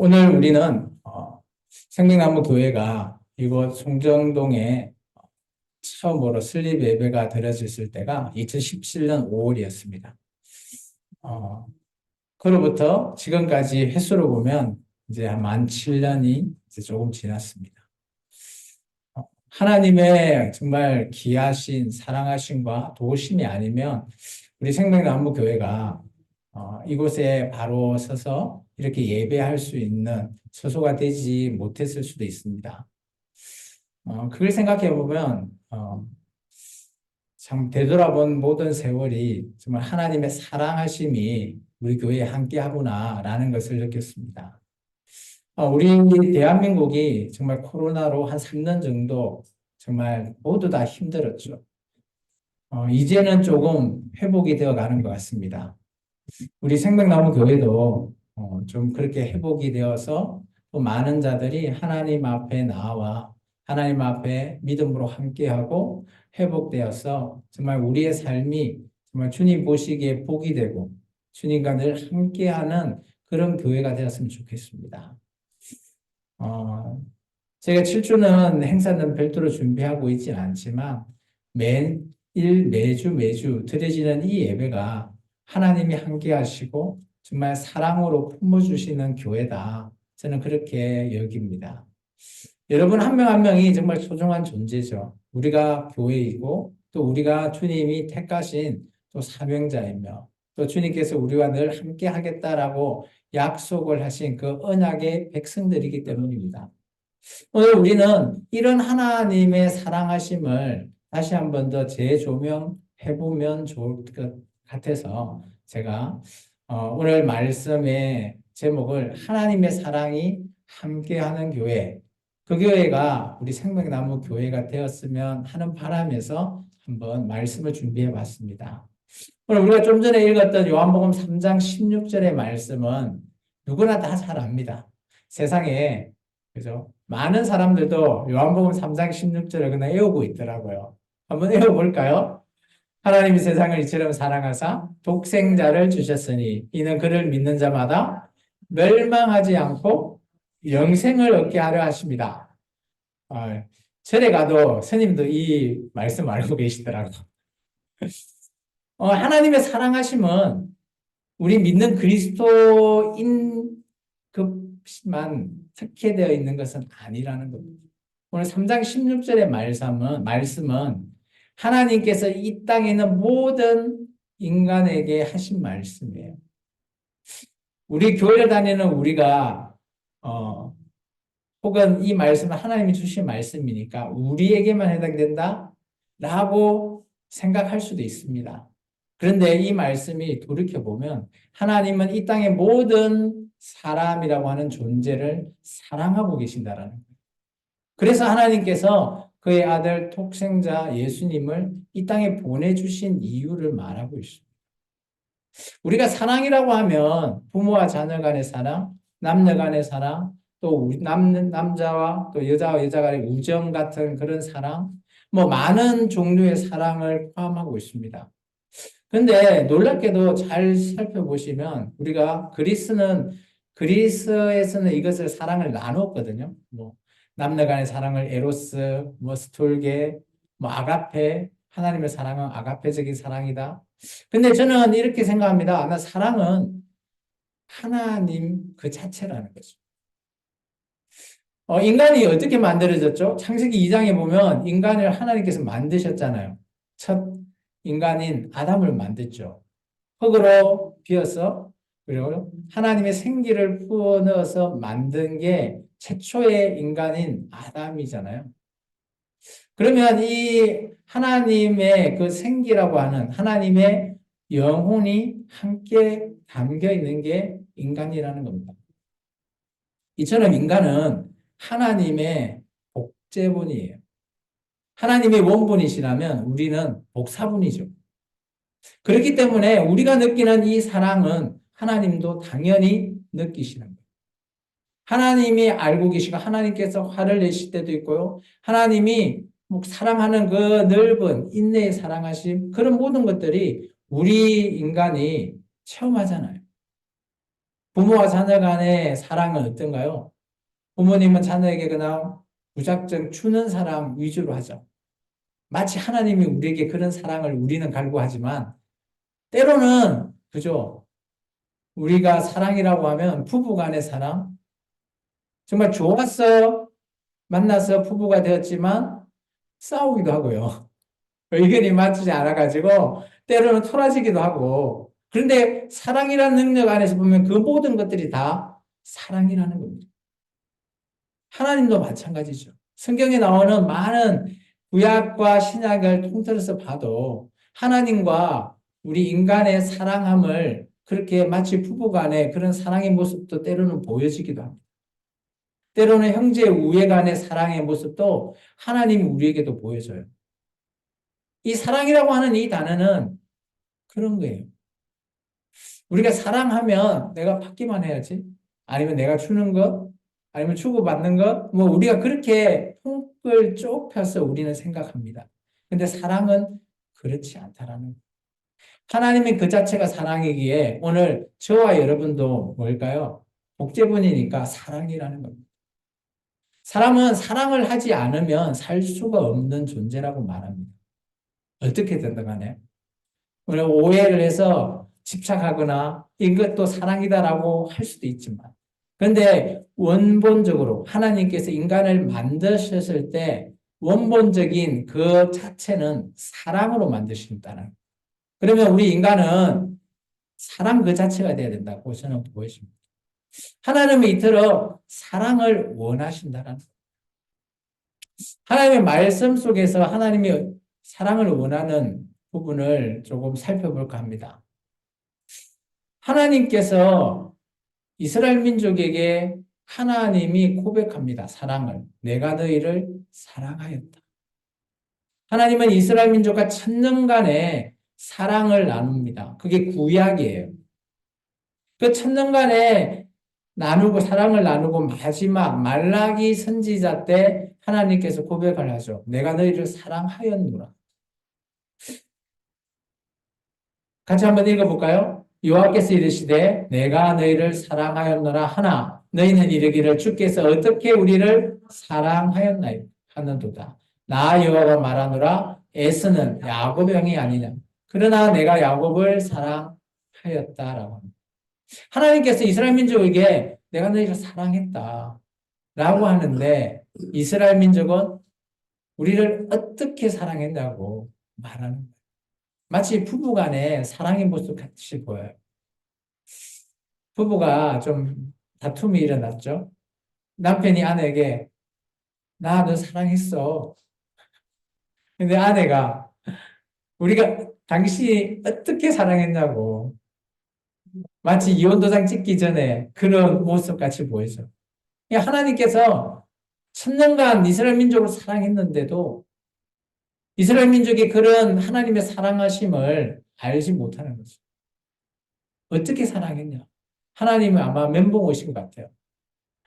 오늘 우리는 생명나무 교회가 이곳 송정동에 처음으로 설립 예배가 드려졌을 때가 2017년 5월이었습니다. 그로부터 지금까지 횟수로 보면 이제 한 만 7년이 이제 조금 지났습니다. 하나님의 정말 귀하신 사랑하심과 도우심이 아니면 우리 생명나무 교회가 이곳에 바로 서서 이렇게 예배할 수 있는 처소가 되지 못했을 수도 있습니다. 그걸 생각해 보면 참 되돌아본 모든 세월이 정말 하나님의 사랑하심이 우리 교회에 함께하구나라는 것을 느꼈습니다. 우리 대한민국이 정말 코로나로 한 3년 정도 정말 모두 다 힘들었죠. 이제는 조금 회복이 되어 가는 것 같습니다. 우리 생명나무 교회도 좀 그렇게 회복이 되어서 또 많은 자들이 하나님 앞에 나와 하나님 앞에 믿음으로 함께하고 회복되어서 정말 우리의 삶이 정말 주님 보시기에 복이 되고 주님과 늘 함께하는 그런 교회가 되었으면 좋겠습니다. 제가 7주는 행사는 별도로 준비하고 있지는 않지만 매주 드려지는 이 예배가 하나님이 함께 하시고 정말 사랑으로 품어주시는 교회다. 저는 그렇게 여깁니다. 여러분 한 명 한 명이 정말 소중한 존재죠. 우리가 교회이고 또 우리가 주님이 택하신 또 사명자이며 또 주님께서 우리와 늘 함께 하겠다라고 약속을 하신 그 언약의 백성들이기 때문입니다. 오늘 우리는 이런 하나님의 사랑하심을 다시 한 번 더 재조명해보면 좋을 것 같아서 제가 오늘 말씀의 제목을 하나님의 사랑이 함께하는 교회, 그 교회가 우리 생명나무 교회가 되었으면 하는 바람에서 한번 말씀을 준비해 봤습니다. 오늘 우리가 좀 전에 읽었던 요한복음 3장 16절의 말씀은 누구나 다 잘 압니다. 세상에 그죠? 많은 사람들도 요한복음 3장 16절을 그냥 외우고 있더라고요. 한번 외워볼까요? 하나님이 세상을 이처럼 사랑하사 독생자를 주셨으니 이는 그를 믿는 자마다 멸망하지 않고 영생을 얻게 하려 하십니다. 절에 가도 스님도 이 말씀 알고 계시더라고요. 하나님의 사랑하심은 우리 믿는 그리스도인 급만 특혜되어 있는 것은 아니라는 겁니다. 오늘 3장 16절의 말씀은 하나님께서 이 땅에 있는 모든 인간에게 하신 말씀이에요. 우리 교회를 다니는 우리가 혹은 이 말씀은 하나님이 주신 말씀이니까 우리에게만 해당된다? 라고 생각할 수도 있습니다. 그런데 이 말씀이 돌이켜보면 하나님은 이 땅의 모든 사람이라고 하는 존재를 사랑하고 계신다라는 거예요. 그래서 하나님께서 그의 아들 독생자 예수님을 이 땅에 보내주신 이유를 말하고 있습니다. 우리가 사랑이라고 하면 부모와 자녀 간의 사랑, 남녀 간의 사랑, 또 남자와 또 여자와 여자 간의 우정 같은 그런 사랑, 많은 종류의 사랑을 포함하고 있습니다. 근데 놀랍게도 잘 살펴보시면 우리가 그리스에서는 이것을 사랑을 나눴거든요. 남녀 간의 사랑을 에로스, 스톨게, 아가페, 하나님의 사랑은 아가페적인 사랑이다. 근데 저는 이렇게 생각합니다. 사랑은 하나님 그 자체라는 거죠. 인간이 어떻게 만들어졌죠? 창세기 2장에 보면 인간을 하나님께서 만드셨잖아요. 첫 인간인 아담을 만들죠. 흙으로 비어서 그리고 하나님의 생기를 부어 넣어서 만든 게 최초의 인간인 아담이잖아요. 그러면 이 하나님의 그 생기라고 하는 하나님의 영혼이 함께 담겨 있는 게 인간이라는 겁니다. 이처럼 인간은 하나님의 복제본이에요. 하나님의 원본이시라면 우리는 복사본이죠. 그렇기 때문에 우리가 느끼는 이 사랑은 하나님도 당연히 느끼시는 거예요. 하나님이 알고 계시고 하나님께서 화를 내실 때도 있고요. 하나님이 사랑하는 그 넓은 인내의 사랑하심 그런 모든 것들이 우리 인간이 체험하잖아요. 부모와 자녀 간의 사랑은 어떤가요? 부모님은 자녀에게 그냥 무작정 주는 사랑 위주로 하죠. 마치 하나님이 우리에게 그런 사랑을 우리는 갈구하지만 때로는 그죠? 우리가 사랑이라고 하면 부부 간의 사랑 정말 좋았어요. 만나서 부부가 되었지만 싸우기도 하고요. 의견이 맞지 않아가지고 때로는 토라지기도 하고 그런데 사랑이라는 능력 안에서 보면 그 모든 것들이 다 사랑이라는 겁니다. 하나님도 마찬가지죠. 성경에 나오는 많은 구약과 신약을 통틀어서 봐도 하나님과 우리 인간의 사랑함을 그렇게 마치 부부간의 그런 사랑의 모습도 때로는 보여지기도 합니다. 때로는 형제 우애 간의 사랑의 모습도 하나님이 우리에게도 보여줘요. 이 사랑이라고 하는 이 단어는 그런 거예요. 우리가 사랑하면 내가 받기만 해야지. 아니면 내가 주는 것, 아니면 주고받는 것, 뭐 우리가 그렇게 통을 좁혀서 우리는 생각합니다. 근데 사랑은 그렇지 않다라는 거예요. 하나님이 그 자체가 사랑이기에 오늘 저와 여러분도 뭘까요? 복제본이니까 사랑이라는 겁니다. 사람은 사랑을 하지 않으면 살 수가 없는 존재라고 말합니다. 어떻게 된다 간에. 우리가 오해를 해서 집착하거나 이것도 사랑이다라고 할 수도 있지만 그런데 원본적으로 하나님께서 인간을 만드셨을 때 원본적인 그 자체는 사랑으로 만드신다는 그러면 우리 인간은 사랑 그 자체가 돼야 된다고 저는 보여집니다. 하나님은 이토록 사랑을 원하신다는 하나님의 말씀 속에서 하나님이 사랑을 원하는 부분을 조금 살펴볼까 합니다. 하나님께서 이스라엘 민족에게 하나님이 고백합니다. 사랑을. 내가 너희를 사랑하였다. 하나님은 이스라엘 민족과 천년간의 사랑을 나눕니다. 그게 구약이에요. 그 천년간에 나누고 사랑을 나누고 마지막 말라기 선지자 때 하나님께서 고백을 하죠. 내가 너희를 사랑하였노라. 같이 한번 읽어볼까요? 여호와께서 이르시되 내가 너희를 사랑하였노라 하나 너희는 이르기를 주께서 어떻게 우리를 사랑하였나요? 하는도다. 나 여호와가 말하노라 에스는 야곱의 형이 아니냐. 그러나 내가 야곱을 사랑하였다라고 합니다. 하나님께서 이스라엘 민족에게 내가 너희를 사랑했다 라고 하는데 이스라엘 민족은 우리를 어떻게 사랑했냐고 말하는 거예요. 마치 부부간의 사랑의 모습 같이 보여요. 부부가 좀 다툼이 일어났죠. 남편이 아내에게 나 너 사랑했어. 근데 아내가 우리가 당신이 어떻게 사랑했냐고 마치 이혼도장 찍기 전에 그런 모습 같이 보이죠. 하나님께서 천년간 이스라엘 민족을 사랑했는데도 이스라엘 민족이 그런 하나님의 사랑하심을 알지 못하는 거죠. 어떻게 사랑했냐? 하나님은 아마 멘붕 오신 것 같아요.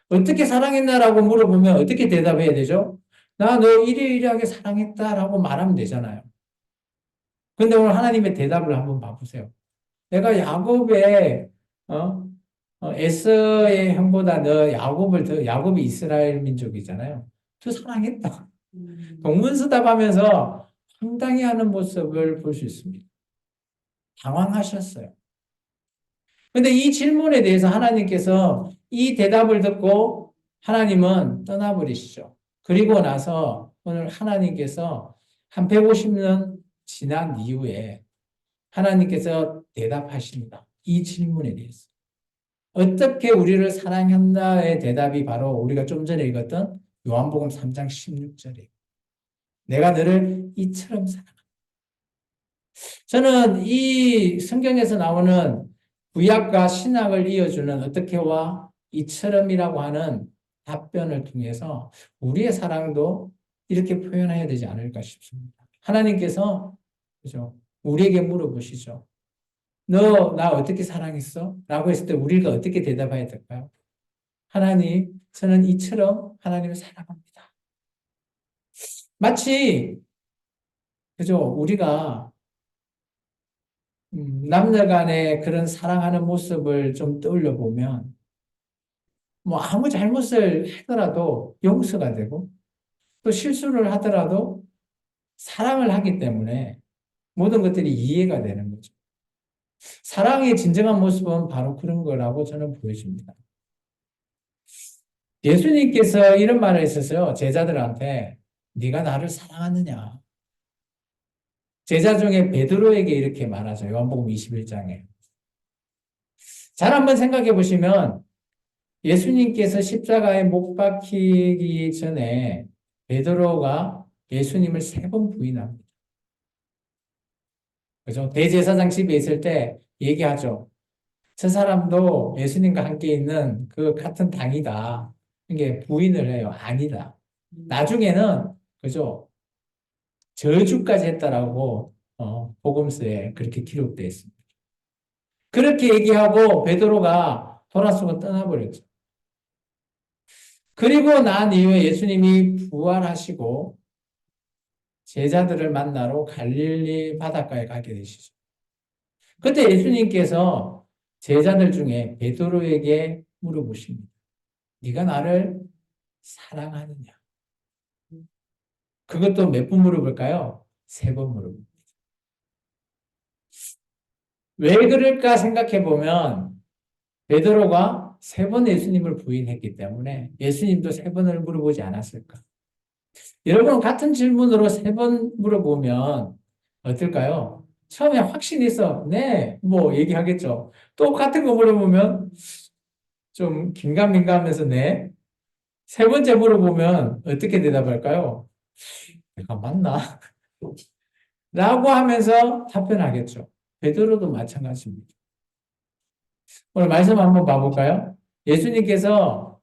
어떻게 사랑했나라고 물어보면 어떻게 대답해야 되죠? 나 너 이리이리하게 사랑했다라고 말하면 되잖아요. 근데 오늘 하나님의 대답을 한번 봐보세요. 내가 야곱의 에서의 형보다 너 야곱을 더 야곱이 이스라엘 민족이잖아요. 더 사랑했다. 동문서답하면서 황당해하는 모습을 볼 수 있습니다. 당황하셨어요. 근데 이 질문에 대해서 하나님께서 이 대답을 듣고 하나님은 떠나버리시죠. 그리고 나서 오늘 하나님께서 한 150년 지난 이후에 하나님께서 대답하십니다. 이 질문에 대해서. 어떻게 우리를 사랑했나의 대답이 바로 우리가 좀 전에 읽었던 요한복음 3장 16절이에요. 내가 너를 이처럼 사랑한다. 저는 이 성경에서 나오는 구약과 신약을 이어주는 어떻게와 이처럼이라고 하는 답변을 통해서 우리의 사랑도 이렇게 표현해야 되지 않을까 싶습니다. 하나님께서 그죠? 우리에게 물어보시죠. 너 나 어떻게 사랑했어? 라고 했을 때 우리가 어떻게 대답해야 될까요? 하나님, 저는 이처럼 하나님을 사랑합니다. 마치 그죠? 우리가 남녀 간의 그런 사랑하는 모습을 좀 떠올려 보면, 뭐 아무 잘못을 하더라도 용서가 되고, 또 실수를 하더라도 사랑을 하기 때문에 모든 것들이 이해가 되는 거죠. 사랑의 진정한 모습은 바로 그런 거라고 저는 보여집니다. 예수님께서 이런 말을 했었어요. 제자들한테, 네가 나를 사랑하느냐? 제자 중에 베드로에게 이렇게 말하죠. 요한복음 21장에. 잘 한번 생각해 보시면 예수님께서 십자가에 못 박히기 전에 베드로가 예수님을 3번 부인합니다. 그죠? 대제사장 집에 있을 때 얘기하죠. 저 사람도 예수님과 함께 있는 그 같은 당이다. 이게 부인을 해요. 아니다. 나중에는 그죠? 저주까지 했다라고 복음서에 그렇게 기록되어 있습니다. 그렇게 얘기하고 베드로가 돌아서고 떠나버렸죠. 그리고 난 이후에 예수님이 부활하시고 제자들을 만나러 갈릴리 바닷가에 가게 되시죠. 그때 예수님께서 제자들 중에 베드로에게 물어보십니다. 네가 나를 사랑하느냐? 그것도 몇 번 물어볼까요? 3번 물어봅니다. 왜 그럴까 생각해 보면 베드로가 3번 예수님을 부인했기 때문에 예수님도 3번을 물어보지 않았을까? 여러분 같은 질문으로 3번 물어보면 어떨까요? 처음에 확신이 있어. 네, 뭐 얘기하겠죠. 또 같은 거 물어보면 좀 긴가민가하면서 네. 3번째 물어보면 어떻게 대답할까요? 내가 맞나? 라고 하면서 답변하겠죠. 베드로도 마찬가지입니다. 오늘 말씀 한번 봐볼까요? 예수님께서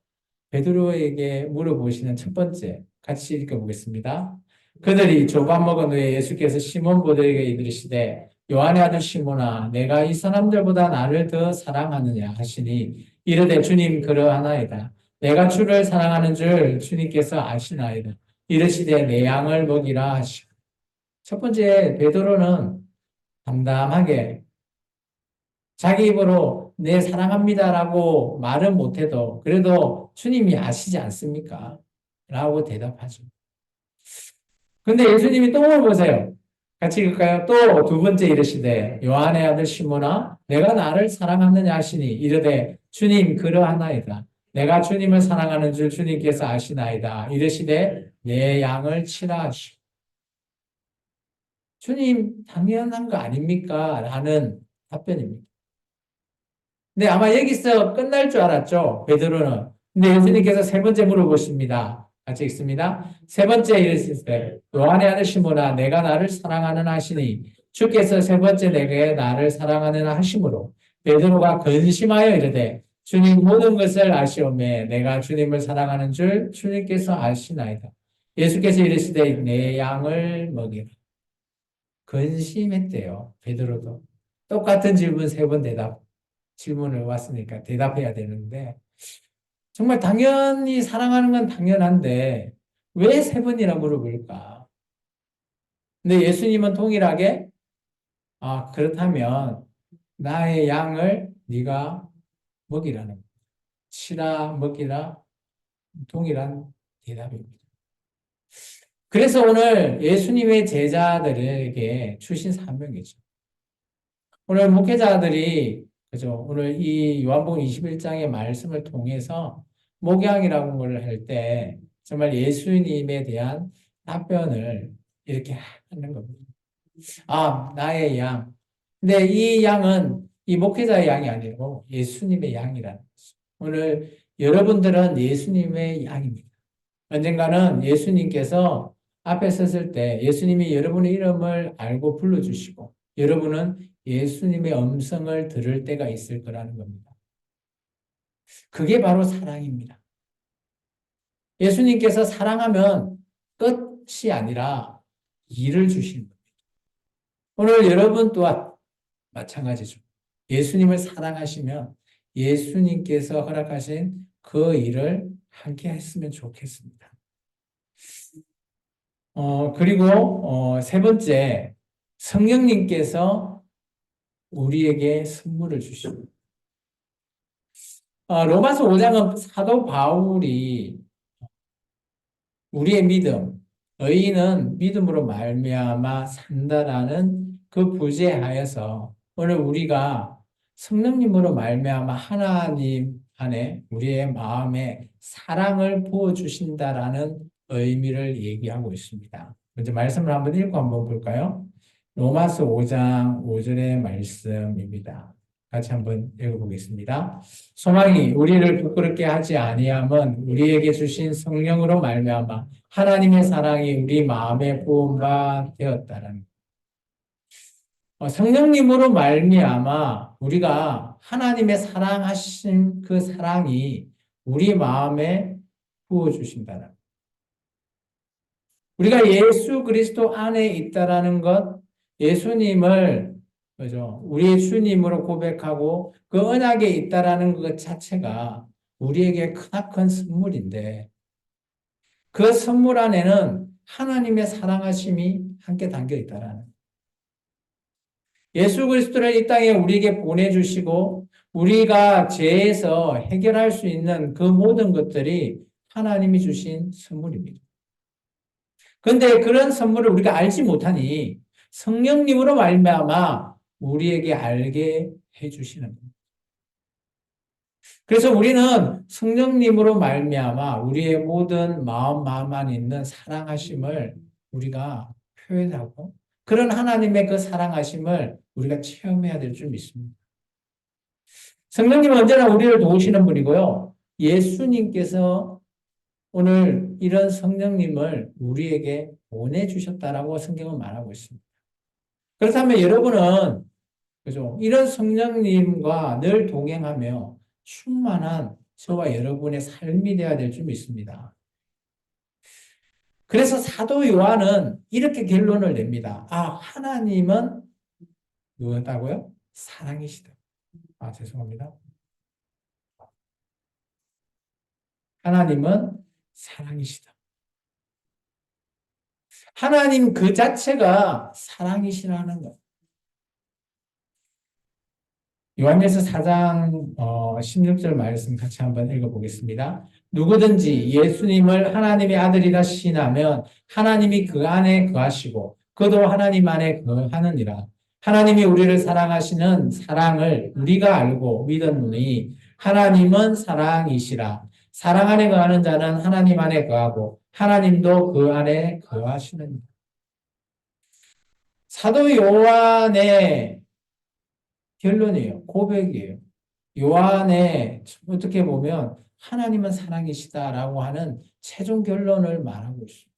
베드로에게 물어보시는 첫 번째, 같이 읽어보겠습니다. 그들이 조밥 먹은 후에 예수께서 시몬 베드로에게 이르시되 요한의 아들 시몬아 내가 이 사람들보다 나를 더 사랑하느냐 하시니 이르되 주님 그러하나이다. 내가 주를 사랑하는 줄 주님께서 아시나이다. 이르시되 내 양을 먹이라 하시고 첫 번째 베드로는 담담하게 자기 입으로 네, 사랑합니다라고 말은 못해도 그래도 주님이 아시지 않습니까? 라고 대답하죠. 근데 예수님이 또 물어보세요. 같이 읽을까요? 또 2번째 이르시되 요한의 아들 시몬아 내가 나를 사랑하느냐 하시니 이르되 주님 그러하나이다. 내가 주님을 사랑하는 줄 주님께서 아시나이다. 이르시되 내 양을 치라 하시고 주님 당연한 거 아닙니까? 라는 답변입니다. 근데 아마 여기서 끝날 줄 알았죠. 베드로는. 근데 예수님께서 3번째 물어보십니다. 같이 읽습니다. 3번째 이르실 때 요한의 아들 시몬아 내가 나를 사랑하는 하시니 주께서 3번째 내게 나를 사랑하는 하심으로 베드로가 근심하여 이르되 주님 모든 것을 아시오매 내가 주님을 사랑하는 줄 주님께서 아시나이다. 예수께서 이르시되 내 양을 먹이라. 근심했대요. 베드로도. 똑같은 질문 3번 대답. 질문을 왔으니까 대답해야 되는데, 정말 당연히 사랑하는 건 당연한데, 왜 3번이나 물어볼까? 근데 예수님은 동일하게, 아, 그렇다면, 나의 양을 네가 먹이라는 거예요. 치라, 먹이라, 동일한 대답입니다. 그래서 오늘 예수님의 제자들에게 주신 사명이죠. 오늘 목회자들이 그죠? 오늘 이 요한복음 21장의 말씀을 통해서 목양이라는 걸 할 때 정말 예수님에 대한 답변을 이렇게 하는 겁니다. 아, 나의 양. 근데 이 양은 이 목회자의 양이 아니고 예수님의 양이라는 거죠. 오늘 여러분들은 예수님의 양입니다. 언젠가는 예수님께서 앞에 섰을 때 예수님이 여러분의 이름을 알고 불러주시고 여러분은 예수님의 음성을 들을 때가 있을 거라는 겁니다. 그게 바로 사랑입니다. 예수님께서 사랑하면 끝이 아니라 일을 주시는 겁니다. 오늘 여러분 또한 마찬가지죠. 예수님을 사랑하시면 예수님께서 허락하신 그 일을 함께 했으면 좋겠습니다. 그리고 3번째, 성령님께서 우리에게 선물을 주시고 로마서 5장은 사도 바울이 우리의 믿음, 의인은 믿음으로 말미암아 산다라는 그 부제하에서 오늘 우리가 성령님으로 말미암아 하나님 안에 우리의 마음에 사랑을 부어 주신다라는 의미를 얘기하고 있습니다. 먼저 말씀을 한번 읽고 한번 볼까요? 로마서 5장 5절의 말씀입니다. 같이 한번 읽어보겠습니다. 소망이 우리를 부끄럽게 하지 아니함은 우리에게 주신 성령으로 말미암아 하나님의 사랑이 우리 마음에 부은 바 되었다는 성령님으로 말미암아 우리가 하나님의 사랑하신 그 사랑이 우리 마음에 부어 주신다는 우리가 예수 그리스도 안에 있다라는 것, 예수님을 그죠? 우리의 주님으로 고백하고 그 언약에 있다라는 것 자체가 우리에게 크나큰 선물인데 그 선물 안에는 하나님의 사랑하심이 함께 담겨 있다라는 예수 그리스도를 이 땅에 우리에게 보내주시고 우리가 죄에서 해결할 수 있는 그 모든 것들이 하나님이 주신 선물입니다. 그런데 그런 선물을 우리가 알지 못하니 성령님으로 말미암아 우리에게 알게 해주시는 겁니다. 그래서 우리는 성령님으로 말미암아 우리의 모든 마음 안에 있는 사랑하심을 우리가 표현하고 그런 하나님의 그 사랑하심을 우리가 체험해야 될 줄 믿습니다. 성령님은 언제나 우리를 도우시는 분이고요. 예수님께서 오늘 이런 성령님을 우리에게 보내주셨다라고 성경은 말하고 있습니다. 그렇다면 여러분은 그죠? 이런 성령님과 늘 동행하며 충만한 저와 여러분의 삶이 되어야 될 줄 믿습니다. 그래서 사도 요한은 이렇게 결론을 냅니다. 하나님은 뭐였다고요? 사랑이시다. 죄송합니다. 하나님은 사랑이시다. 하나님 그 자체가 사랑이시라는 것. 요한일서 4장 16절 말씀 같이 한번 읽어보겠습니다. 누구든지 예수님을 하나님의 아들이라 시인하면 하나님이 그 안에 거하시고 그도 하나님 안에 거하느니라. 하나님이 우리를 사랑하시는 사랑을 우리가 알고 믿었노니 하나님은 사랑이시라. 사랑 안에 거하는 자는 하나님 안에 거하고 하나님도 그 안에 거하시느니라. 사도 요한의 결론이에요. 고백이에요. 요한의 어떻게 보면 하나님은 사랑이시다라고 하는 최종 결론을 말하고 있습니다.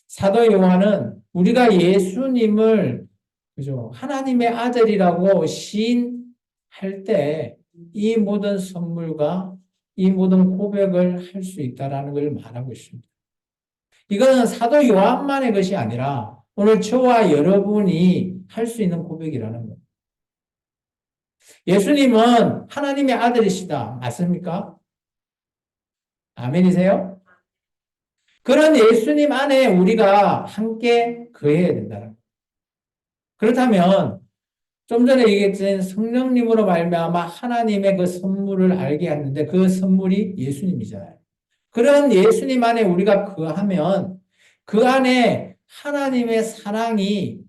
사도 요한은 우리가 예수님을 그죠? 하나님의 아들이라고 시인할 때 이 모든 선물과 이 모든 고백을 할 수 있다라는 걸 말하고 있습니다. 이거는 사도 요한만의 것이 아니라 오늘 저와 여러분이 할 수 있는 고백이라는 거예요. 예수님은 하나님의 아들이시다. 맞습니까? 아멘이세요? 그런 예수님 안에 우리가 함께 거해야 된다는 거예요. 그렇다면 좀 전에 얘기했던 성령님으로 말미암아 하나님의 그 선물을 알게 했는데 그 선물이 예수님이잖아요. 그런 예수님 안에 우리가 거하면 그 안에 하나님의 사랑이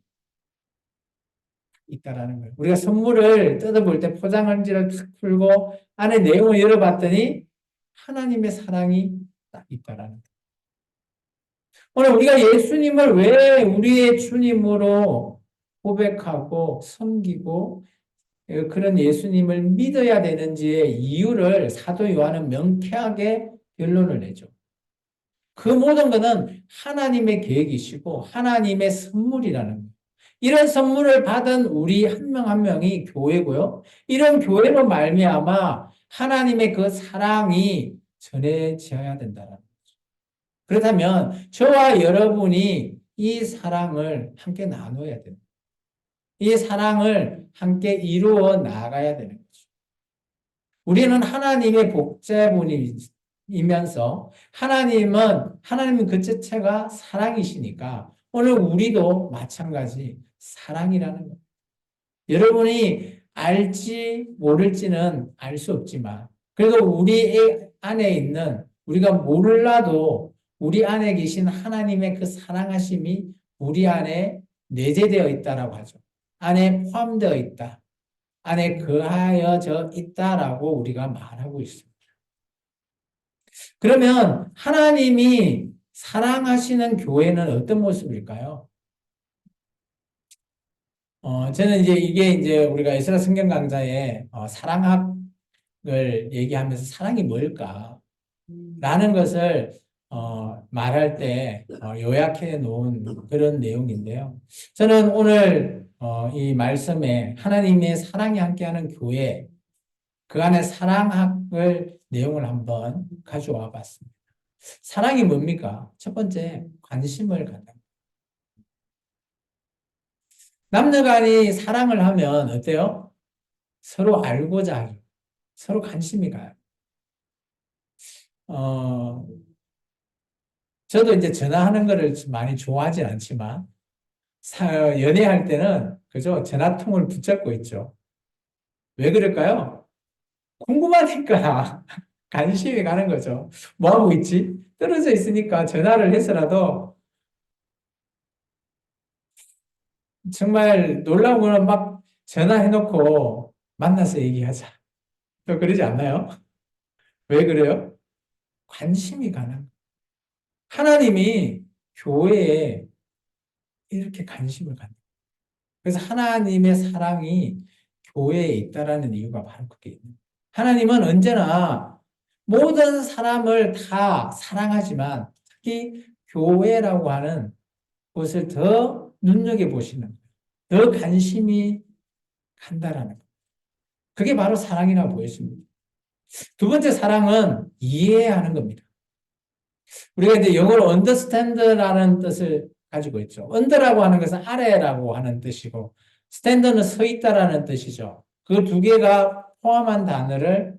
있다라는 거예요. 우리가 선물을 뜯어볼 때 포장지를 탁 풀고 안에 내용을 열어봤더니 하나님의 사랑이 딱 있다라는 거예요. 오늘 우리가 예수님을 왜 우리의 주님으로 고백하고 섬기고 그런 예수님을 믿어야 되는지의 이유를 사도 요한은 명쾌하게 결론을 내죠. 그 모든 것은 하나님의 계획이시고 하나님의 선물이라는 거예요. 이런 선물을 받은 우리 한 명 한 명이 교회고요. 이런 교회로 말미암아 하나님의 그 사랑이 전해져야 된다는 거죠. 그렇다면 저와 여러분이 이 사랑을 함께 나눠야 됩니다. 이 사랑을 함께 이루어 나가야 되는 거죠. 우리는 하나님의 복제분이면서 하나님은 그 자체가 사랑이시니까 오늘 우리도 마찬가지 사랑이라는 것. 여러분이 알지 모를지는 알 수 없지만 그래도 우리 안에 있는 우리가 몰라도 우리 안에 계신 하나님의 그 사랑하심이 우리 안에 내재되어 있다라고 하죠. 안에 포함되어 있다. 안에 거하여져 있다라고 우리가 말하고 있습니다. 그러면 하나님이 사랑하시는 교회는 어떤 모습일까요? 저는 이제 이게 이제 우리가 에스라 성경 강좌에 사랑학을 얘기하면서 사랑이 뭘까? 라는 것을 말할 때 요약해 놓은 그런 내용인데요. 저는 오늘 이 말씀에 하나님의 사랑이 함께하는 교회 그 안에 사랑학을 내용을 한번 가져와 봤습니다. 사랑이 뭡니까? 첫 번째, 관심을 갖는. 남녀간이 사랑을 하면 어때요? 서로 알고자 하죠. 서로 관심이 가요. 어, 저도 이제 전화하는 거를 많이 좋아하진 않지만, 연애할 때는, 그죠? 전화통을 붙잡고 있죠. 왜 그럴까요? 궁금하니까 관심이 가는 거죠. 뭐 하고 있지? 떨어져 있으니까 전화를 해서라도 정말 놀라운 거는 막 전화해놓고 만나서 얘기하자. 또 그러지 않나요? 왜 그래요? 관심이 가는. 하나님이 교회에 이렇게 관심을 갖는. 그래서 하나님의 사랑이 교회에 있다라는 이유가 바로 그게 있는 거예요. 하나님은 언제나 모든 사람을 다 사랑하지만 특히 교회라고 하는 것을 더 눈여겨보시는 거예요. 더 관심이 간다라는 거예요. 그게 바로 사랑이라고 보여집니다. 두 번째 사랑은 이해하는 겁니다. 우리가 이제 영어로 understand라는 뜻을 가지고 있죠. under라고 하는 것은 아래라고 하는 뜻이고, stand는 서 있다라는 뜻이죠. 그 두 개가 포함한 단어를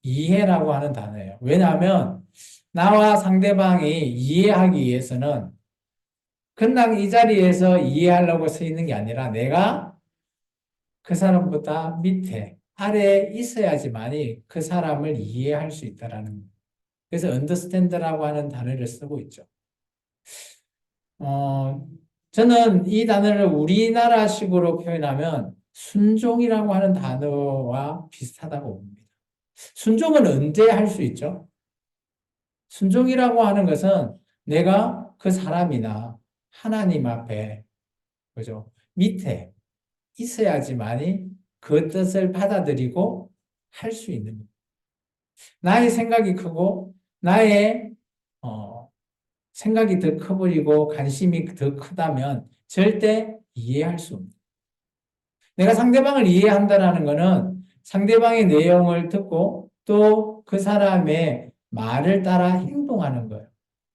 이해라고 하는 단어예요. 왜냐하면 나와 상대방이 이해하기 위해서는 그냥 이 자리에서 이해하려고 서 있는 게 아니라 내가 그 사람보다 밑에, 아래에 있어야지만이 그 사람을 이해할 수 있다라는 거예요. 그래서 understand라고 하는 단어를 쓰고 있죠. 어, 저는 이 단어를 우리나라식으로 표현하면 순종이라고 하는 단어와 비슷하다고 봅니다. 순종은 언제 할 수 있죠? 순종이라고 하는 것은 내가 그 사람이나 하나님 앞에, 그죠? 밑에 있어야지만이 그 뜻을 받아들이고 할 수 있는 거예요. 나의 생각이 크고, 나의, 생각이 더 커버리고 관심이 더 크다면 절대 이해할 수 없는. 내가 상대방을 이해한다라는 것은 상대방의 내용을 듣고 또 그 사람의 말을 따라 행동하는 거예요.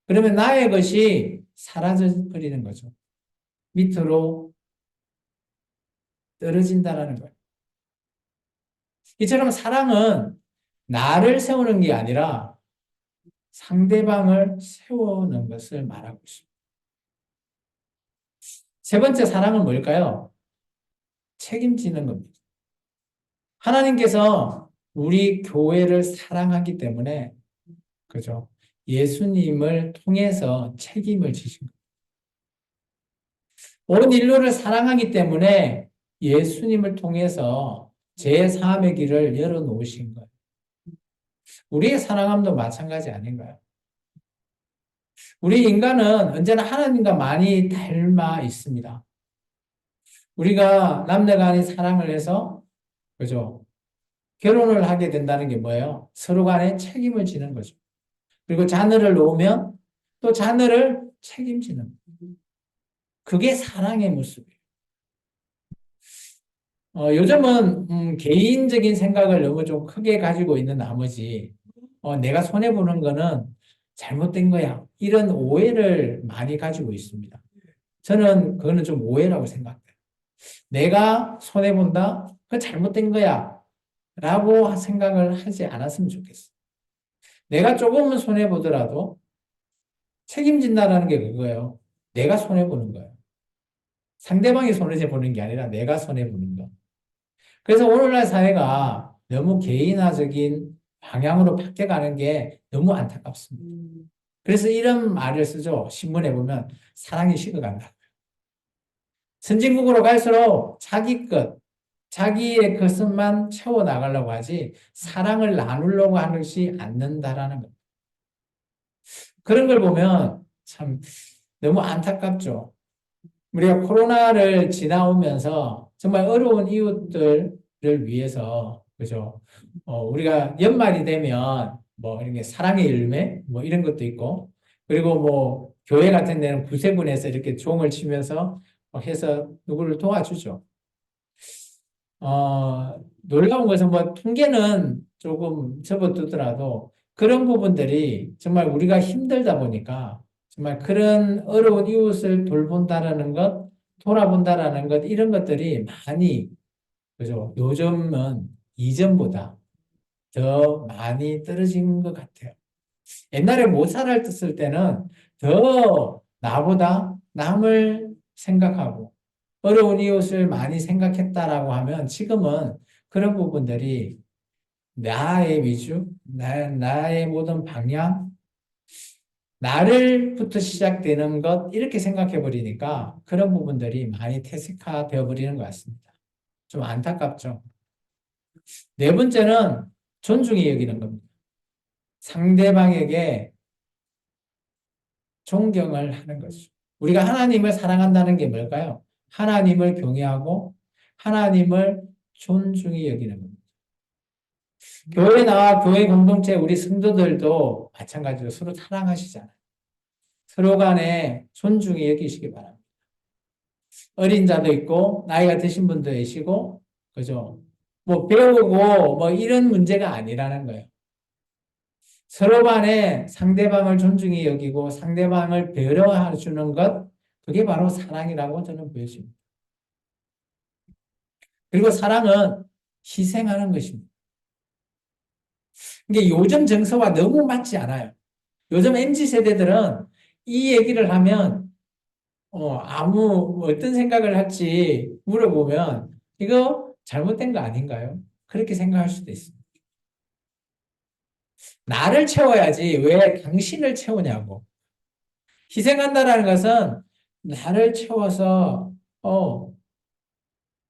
그러면 나의 것이 사라져 버리는 거죠. 밑으로 떨어진다라는 거예요. 이처럼 사랑은 나를 세우는 게 아니라 상대방을 세우는 것을 말하고 있습니다. 세 번째 사랑은 뭘까요? 책임지는 겁니다. 하나님께서 우리 교회를 사랑하기 때문에, 그죠? 예수님을 통해서 책임을 지신 거예요. 온 인류를 사랑하기 때문에 예수님을 통해서 제3의 길을 열어놓으신 거예요. 우리의 사랑함도 마찬가지 아닌가요? 우리 인간은 언제나 하나님과 많이 닮아 있습니다. 우리가 남녀간의 사랑을 해서, 그죠? 결혼을 하게 된다는 게 뭐예요? 서로 간에 책임을 지는 거죠. 그리고 자녀를 놓으면 또 자녀를 책임지는 거예요. 그게 사랑의 모습이에요. 요즘은 개인적인 생각을 너무 좀 크게 가지고 있는 나머지 내가 손해보는 거는 잘못된 거야. 이런 오해를 많이 가지고 있습니다. 저는 그거는 좀 오해라고 생각해요. 내가 손해본다? 그건 잘못된 거야. 라고 생각을 하지 않았으면 좋겠어. 내가 조금은 손해보더라도 책임진다라는 게 그거예요. 내가 손해보는 거예요. 상대방이 손해보는 게 아니라 내가 손해보는 거. 그래서 오늘날 사회가 너무 개인화적인 방향으로 바뀌어가는 게 너무 안타깝습니다. 그래서 이런 말을 쓰죠. 신문에 보면 사랑이 식어간다. 선진국으로 갈수록 자기 것, 자기의 것만 채워나가려고 하지 사랑을 나누려고 하는 것이 않는다라는 것. 그런 걸 보면 참 너무 안타깝죠. 우리가 코로나를 지나오면서 정말 어려운 이웃들을 위해서, 그죠? 우리가 연말이 되면 뭐 이렇게 사랑의 열매 뭐 이런 것도 있고, 그리고 뭐 교회 같은 데는 구세군에서 이렇게 종을 치면서 해서 누구를 도와주죠. 놀라운 것은 뭐 통계는 조금 접어두더라도 그런 부분들이 정말 우리가 힘들다 보니까 정말 그런 어려운 이웃을 돌본다라는 것, 돌아본다라는 것, 이런 것들이 많이, 그죠? 요즘은 이전보다 더 많이 떨어진 것 같아요. 옛날에 모살을 뜯을 때는 더 나보다 남을 생각하고 어려운 이웃을 많이 생각했다라고 하면 지금은 그런 부분들이 나의 위주, 나의 모든 방향, 나를부터 시작되는 것, 이렇게 생각해 버리니까 그런 부분들이 많이 퇴색화되어 버리는 것 같습니다. 좀 안타깝죠. 네 번째는 존중히 여기는 겁니다. 상대방에게 존경을 하는 거죠. 우리가 하나님을 사랑한다는 게 뭘까요? 하나님을 경외하고 하나님을 존중히 여기는 겁니다. 교회 나와 교회 공동체 우리 성도들도 마찬가지로 서로 사랑하시잖아요. 서로 간에 존중히 여기시기 바랍니다. 어린 자도 있고 나이가 드신 분도 계시고, 그죠? 뭐 배우고 뭐 이런 문제가 아니라는 거예요. 서로 간에 상대방을 존중히 여기고 상대방을 배려해 주는 것, 그게 바로 사랑이라고 저는 보여집니다. 그리고 사랑은 희생하는 것입니다. 이게 요즘 정서와 너무 맞지 않아요. 요즘 MZ 세대들은 이 얘기를 하면 아무 어떤 생각을 할지 물어보면 이거 잘못된 거 아닌가요? 그렇게 생각할 수도 있습니다. 나를 채워야지 왜 당신을 채우냐고. 희생한다라는 것은 나를 채워서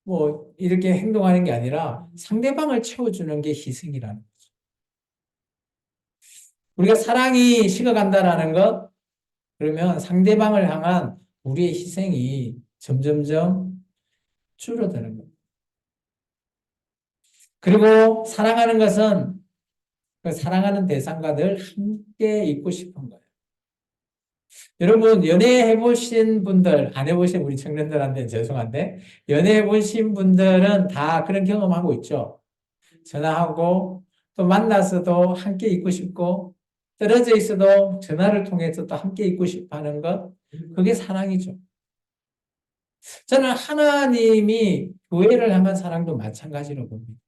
뭐 이렇게 행동하는 게 아니라 상대방을 채워주는 게 희생이라는 거죠. 우리가 사랑이 식어간다라는 것, 그러면 상대방을 향한 우리의 희생이 점점점 줄어드는 겁니다. 그리고 사랑하는 것은 그 사랑하는 대상과 늘 함께 있고 싶은 거예요. 여러분, 연애해 보신 분들, 안 해보신 우리 청년들한테는 죄송한데, 연애해 보신 분들은 다 그런 경험하고 있죠. 전화하고, 또 만나서도 함께 있고 싶고, 떨어져 있어도 전화를 통해서 또 함께 있고 싶어 하는 것, 그게 사랑이죠. 저는 하나님이 교회를 향한 사랑도 마찬가지로 봅니다.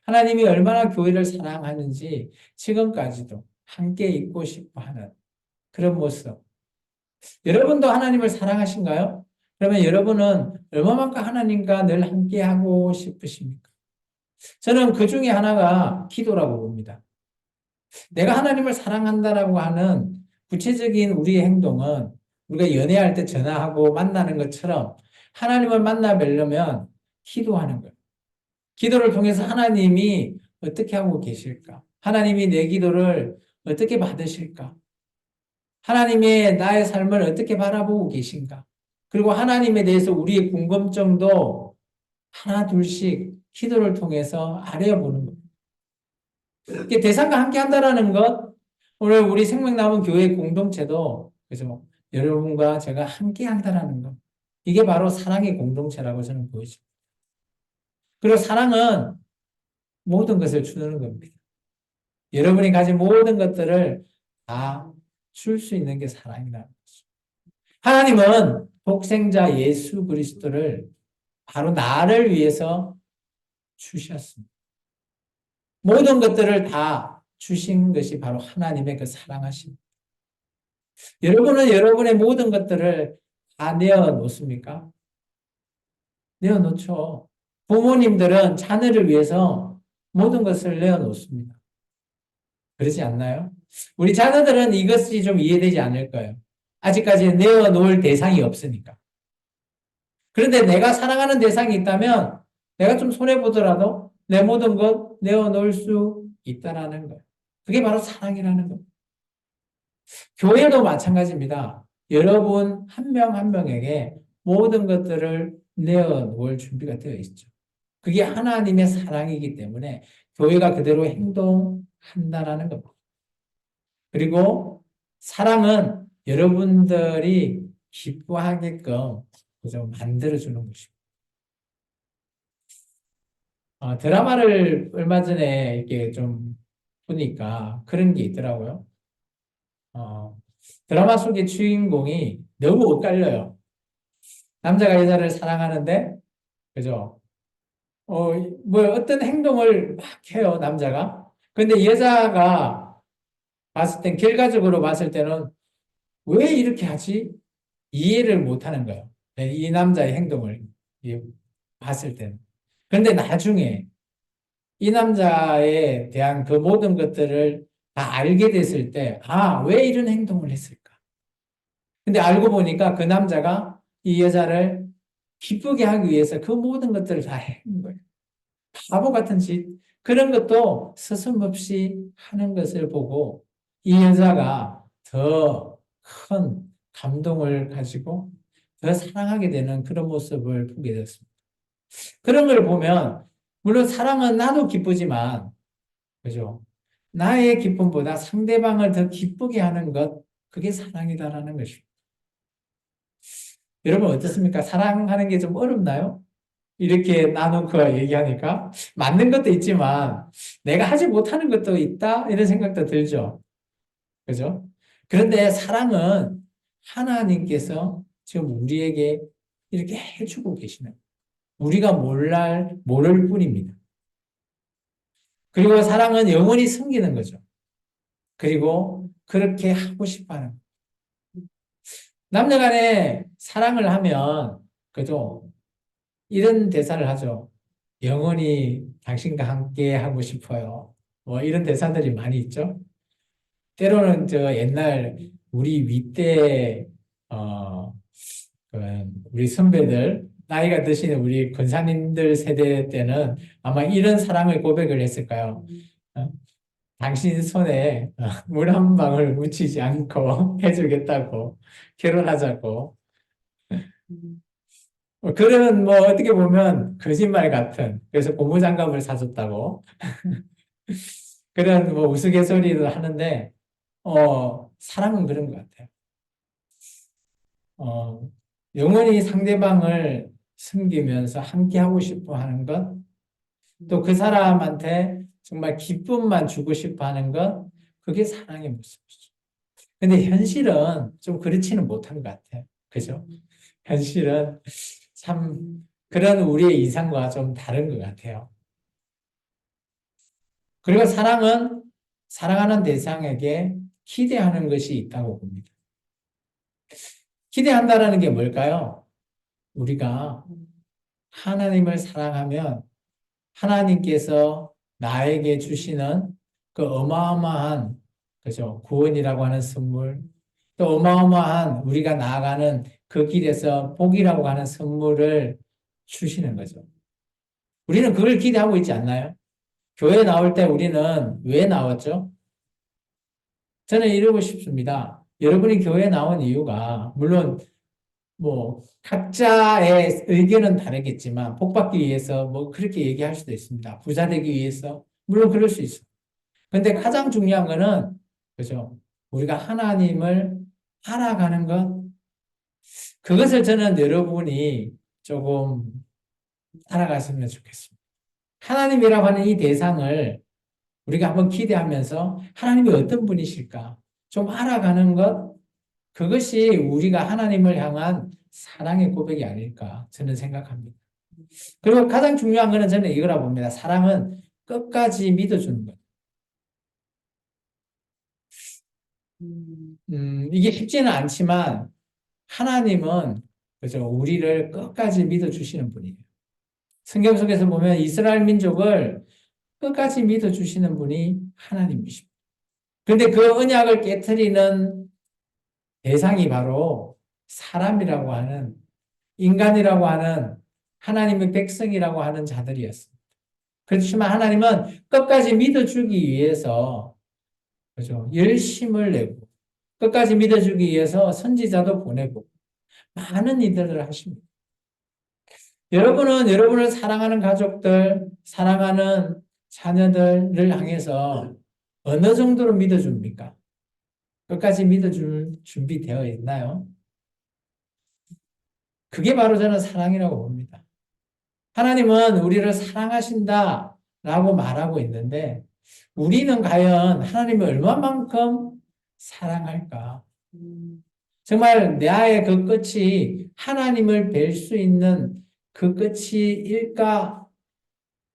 하나님이 얼마나 교회를 사랑하는지 지금까지도 함께 있고 싶어 하는 그런 모습. 여러분도 하나님을 사랑하신가요? 그러면 여러분은 얼마만큼 하나님과 늘 함께 하고 싶으십니까? 저는 그 중에 하나가 기도라고 봅니다. 내가 하나님을 사랑한다라고 하는 구체적인 우리의 행동은 우리가 연애할 때 전화하고 만나는 것처럼 하나님을 만나 뵈려면 기도하는 거예요. 기도를 통해서 하나님이 어떻게 하고 계실까? 하나님이 내 기도를 어떻게 받으실까? 하나님의 나의 삶을 어떻게 바라보고 계신가? 그리고 하나님에 대해서 우리의 궁금증도 하나 둘씩 기도를 통해서 알아보는 겁니다. 이게 대상과 함께 한다라는 것, 오늘 우리 생명나무 교회 공동체도 그죠? 여러분과 제가 함께 한다라는 것. 이게 바로 사랑의 공동체라고 저는 보여집니다. 그리고 사랑은 모든 것을 주는 겁니다. 여러분이 가진 모든 것들을 다 줄 수 있는 게 사랑이라는 거죠. 하나님은 독생자 예수 그리스도를 바로 나를 위해서 주셨습니다. 모든 것들을 다 주신 것이 바로 하나님의 그 사랑하심. 여러분은 여러분의 모든 것들을 다 내어 놓습니까? 내어 놓죠. 부모님들은 자녀를 위해서 모든 것을 내어놓습니다. 그렇지 않나요? 우리 자녀들은 이것이 좀 이해되지 않을 거예요. 아직까지 내어놓을 대상이 없으니까. 그런데 내가 사랑하는 대상이 있다면 내가 좀 손해보더라도 내 모든 것 내어놓을 수 있다라는 거예요. 그게 바로 사랑이라는 거예요. 교회도 마찬가지입니다. 여러분 한 명 한 명에게 모든 것들을 내어놓을 준비가 되어 있죠. 그게 하나님의 사랑이기 때문에 교회가 그대로 행동한다라는 겁니다. 그리고 사랑은 여러분들이 기뻐하게끔 그죠? 만들어주는 것입니다. 드라마를 얼마 전에 이렇게 좀 보니까 그런 게 있더라고요. 어, 드라마 속의 주인공이 너무 엇갈려요. 남자가 여자를 사랑하는데, 그죠? 어, 뭐 어떤 행동을 막 해요, 남자가. 근데 여자가 봤을 땐, 결과적으로 봤을 때는 왜 이렇게 하지? 이해를 못 하는 거예요. 네, 이 남자의 행동을 봤을 때는. 그런데 나중에 이 남자에 대한 그 모든 것들을 다 알게 됐을 때, 아, 왜 이런 행동을 했을까? 근데 알고 보니까 그 남자가 이 여자를 기쁘게 하기 위해서 그 모든 것들을 다 했는 거예요. 바보 같은 짓. 그런 것도 서슴없이 하는 것을 보고 이 여자가 더 큰 감동을 가지고 더 사랑하게 되는 그런 모습을 보게 됐습니다. 그런 걸 보면, 물론 사랑은 나도 기쁘지만, 그죠? 나의 기쁨보다 상대방을 더 기쁘게 하는 것, 그게 사랑이다라는 것입니다. 여러분 어떻습니까? 사랑하는 게 좀 어렵나요? 이렇게 나누고 얘기하니까 맞는 것도 있지만 내가 하지 못하는 것도 있다 이런 생각도 들죠. 그죠? 그런데 사랑은 하나님께서 지금 우리에게 이렇게 해주고 계시는 우리가 모를 뿐입니다. 그리고 사랑은 영원히 숨기는 거죠. 그리고 그렇게 하고 싶어 하는 거예요. 남녀 간에 사랑을 하면 그죠? 이런 대사를 하죠. 영원히 당신과 함께 하고 싶어요. 뭐 이런 대사들이 많이 있죠. 때로는 저 옛날 우리 윗대 어, 그 우리 선배들 나이가 드시는 우리 권사님들 세대 때는 아마 이런 사랑을 고백을 했을까요? 어? 당신 손에 물 한 방울 묻히지 않고 해주겠다고 결혼하자고 그런 뭐 어떻게 보면 거짓말 같은 그래서 고무장갑을 사줬다고 그런 뭐 우스갯소리도 하는데 사랑은 그런 것 같아요. 어, 영원히 상대방을 섬기면서 함께 하고 싶어 하는 것, 또 그 사람한테 정말 기쁨만 주고 싶어 하는 것, 그게 사랑의 모습이죠. 근데 현실은 좀 그렇지는 못한 것 같아요. 그죠? 현실은 참 그런 우리의 이상과 좀 다른 것 같아요. 그리고 사랑은 사랑하는 대상에게 기대하는 것이 있다고 봅니다. 기대한다라는 게 뭘까요? 우리가 하나님을 사랑하면 하나님께서 나에게 주시는 그 어마어마한 그죠? 구원이라고 하는 선물, 또 어마어마한 우리가 나아가는 그 길에서 복이라고 하는 선물을 주시는 거죠. 우리는 그걸 기대하고 있지 않나요? 교회 나올 때 우리는 왜 나왔죠? 저는 이러고 싶습니다. 여러분이 교회 나온 이유가 물론 뭐 각자의 의견은 다르겠지만 복받기 위해서 뭐 그렇게 얘기할 수도 있습니다. 부자 되기 위해서 물론 그럴 수 있어요. 근데 가장 중요한 거는 그죠? 우리가 하나님을 알아가는 것 그것을 저는 여러분이 조금 알아갔으면 좋겠습니다. 하나님이라고 하는 이 대상을 우리가 한번 기대하면서 하나님이 어떤 분이실까 좀 알아가는 것 그것이 우리가 하나님을 향한 사랑의 고백이 아닐까 저는 생각합니다. 그리고 가장 중요한 거는 저는 이거라 봅니다. 사랑은 끝까지 믿어주는 것. 이게 쉽지는 않지만 하나님은 그죠 우리를 끝까지 믿어주시는 분이에요. 성경 속에서 보면 이스라엘 민족을 끝까지 믿어주시는 분이 하나님이십니다. 그런데 그 언약을 깨트리는 대상이 바로 사람이라고 하는, 인간이라고 하는, 하나님의 백성이라고 하는 자들이었습니다. 그렇지만 하나님은 끝까지 믿어주기 위해서, 그죠? 열심을 내고, 끝까지 믿어주기 위해서 선지자도 보내고, 많은 일들을 하십니다. 여러분은 여러분을 사랑하는 가족들, 사랑하는 자녀들을 향해서 어느 정도로 믿어줍니까? 끝까지 믿어줄 준비되어 있나요? 그게 바로 저는 사랑이라고 봅니다. 하나님은 우리를 사랑하신다라고 말하고 있는데, 우리는 과연 하나님을 얼마만큼 사랑할까? 정말 나의 그 끝이 하나님을 뵐 수 있는 그 끝이일까?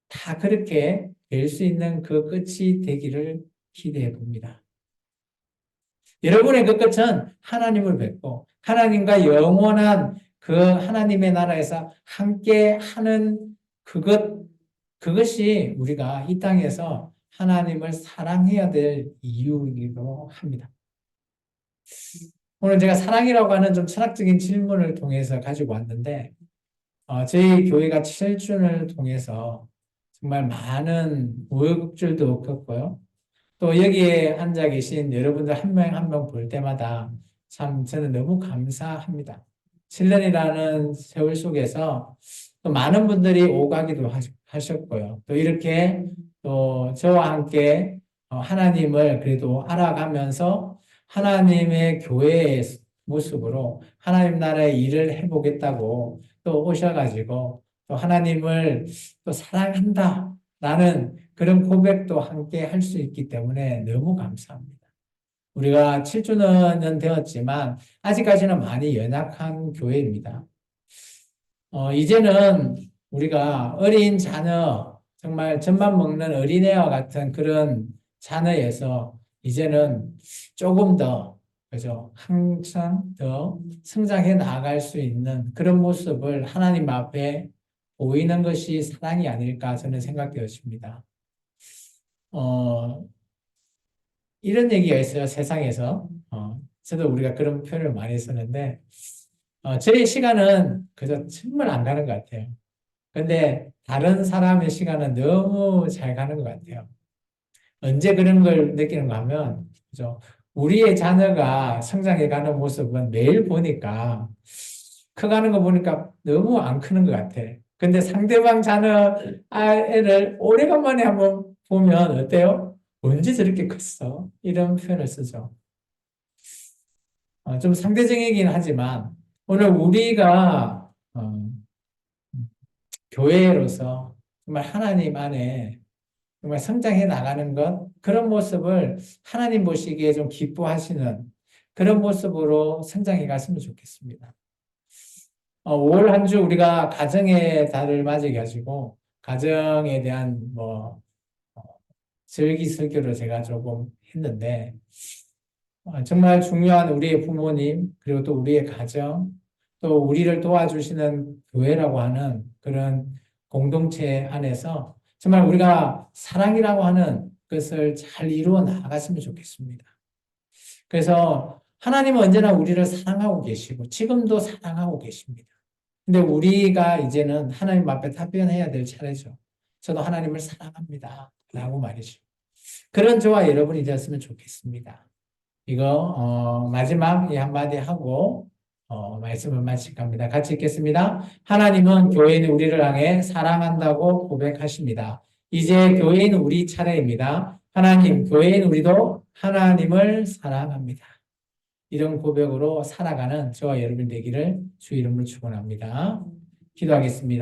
다 그렇게 뵐 수 있는 그 끝이 되기를 기대해 봅니다. 여러분의 그 끝은 하나님을 뵙고 하나님과 영원한 그 하나님의 나라에서 함께 하는 그것이 우리가 이 땅에서 하나님을 사랑해야 될 이유이기도 합니다. 오늘 제가 사랑이라고 하는 좀 철학적인 질문을 통해서 가지고 왔는데, 저희 교회가 7주년을 통해서 정말 많은 우여곡절도 겪고요. 또 여기에 앉아 계신 여러분들 한 명 한 명 볼 때마다 참 저는 너무 감사합니다. 7년이라는 세월 속에서 또 많은 분들이 오가기도 하셨고요. 또 이렇게 또 저와 함께 하나님을 그래도 알아가면서 하나님의 교회의 모습으로 하나님 나라의 일을 해보겠다고 또 오셔가지고 또 하나님을 또 사랑한다라는 그런 고백도 함께 할 수 있기 때문에 너무 감사합니다. 우리가 7주년은 되었지만 아직까지는 많이 연약한 교회입니다. 이제는 우리가 어린 자녀, 정말 젖만 먹는 어린애와 같은 그런 자녀에서 이제는 조금 더, 그죠? 항상 더 성장해 나아갈 수 있는 그런 모습을 하나님 앞에 보이는 것이 사랑이 아닐까 저는 생각되었습니다. 이런 얘기가 있어요, 세상에서. 저도 우리가 그런 표현을 많이 쓰는데, 저의 시간은 그저 정말 안 가는 것 같아요. 근데 다른 사람의 시간은 너무 잘 가는 것 같아요. 언제 그런 걸 느끼는가 하면, 그죠? 우리의 자녀가 성장해 가는 모습은 매일 보니까, 커가는 거 보니까 너무 안 크는 것 같아. 근데 상대방 자녀 애를 오래간만에 한번 보면 어때요? 언제 저렇게 컸어? 이런 표현을 쓰죠. 좀 상대적이긴 하지만, 오늘 우리가, 교회로서 정말 하나님 안에 정말 성장해 나가는 것, 그런 모습을 하나님 보시기에 좀 기뻐하시는 그런 모습으로 성장해 갔으면 좋겠습니다. 올 한 주 우리가 가정의 달을 맞이해가지고, 가정에 대한 설교를 제가 조금 했는데, 정말 중요한 우리의 부모님, 그리고 또 우리의 가정, 또 우리를 도와주시는 교회라고 하는 그런 공동체 안에서 정말 우리가 사랑이라고 하는 것을 잘 이루어 나갔으면 좋겠습니다. 그래서 하나님은 언제나 우리를 사랑하고 계시고 지금도 사랑하고 계십니다. 근데 우리가 이제는 하나님 앞에 답변해야 될 차례죠. 저도 하나님을 사랑합니다. 라고 말이죠. 그런 저와 여러분이 되었으면 좋겠습니다. 이거 마지막 이 한마디 하고 말씀을 마칠 겁니다. 같이 읽겠습니다. 하나님은 교회인 우리를 향해 사랑한다고 고백하십니다. 이제 교회인 우리 차례입니다. 하나님, 교회인 우리도 하나님을 사랑합니다. 이런 고백으로 살아가는 저와 여러분 되기를 주 이름으로 축원합니다. 기도하겠습니다.